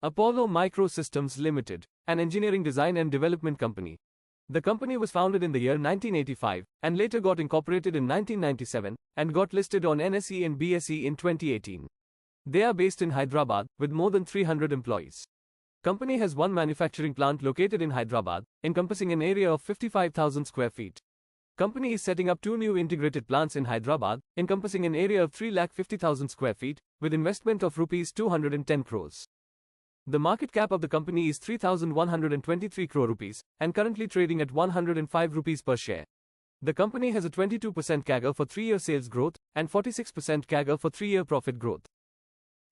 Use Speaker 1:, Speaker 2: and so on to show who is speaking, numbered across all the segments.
Speaker 1: Apollo Micro Systems Ltd, an engineering design and development company. The company was founded in the year 1985 and later got incorporated in 1997 and got listed on NSE and BSE in 2018. They are based in Hyderabad with more than 300 employees. Company has one manufacturing plant located in Hyderabad, encompassing an area of 55,000 square feet. Company is setting up two new integrated plants in Hyderabad, encompassing an area of 350,000 square feet, with investment of Rs 210 crores. The market cap of the company is 3,123 crore rupees, and currently trading at 105 rupees per share. The company has a 22% CAGR for 3-year sales growth, and 46% CAGR for 3-year profit growth.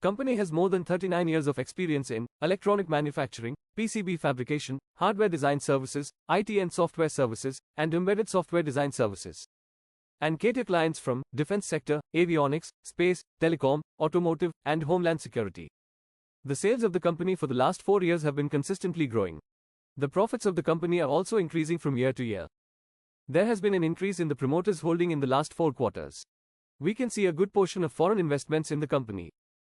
Speaker 1: Company has more than 39 years of experience in electronic manufacturing, PCB fabrication, hardware design services, IT and software services, and embedded software design services. And cater clients from defense sector, avionics, space, telecom, automotive, and homeland security. The sales of the company for the last 4 years have been consistently growing. The profits of the company are also increasing from year to year. There has been an increase in the promoters' holding in the last 4 quarters. We can see a good portion of foreign investments in the company.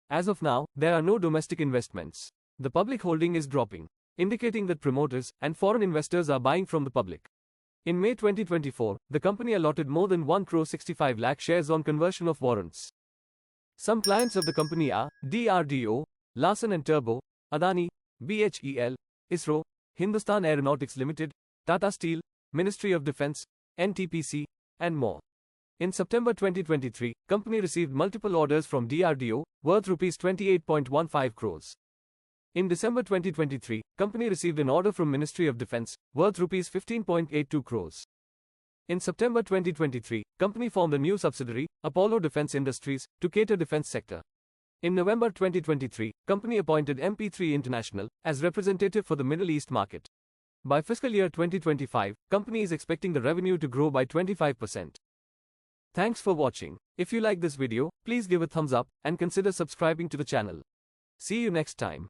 Speaker 1: As of now, there are no domestic investments. The public holding is dropping, indicating that promoters and foreign investors are buying from the public. In May 2024, the company allotted more than 1 crore 65 lakh shares on conversion of warrants. Some clients of the company are DRDO, Larsen & Toubro, Adani, BHEL, ISRO, Hindustan Aeronautics Limited, Tata Steel, Ministry of Defence, NTPC, and more. In September 2023, company received multiple orders from DRDO, worth Rs 28.15 crores. In December 2023, company received an order from Ministry of Defence, worth Rs 15.82 crores. In September 2023, company formed a new subsidiary, Apollo Defence Industries, to cater defence sector. In November 2023, company appointed MP3 International as representative for the Middle East market. By fiscal year 2025, company is expecting the revenue to grow by 25%. Thanks for watching. If you like this video, please give a thumbs up and consider subscribing to the channel. See you next time.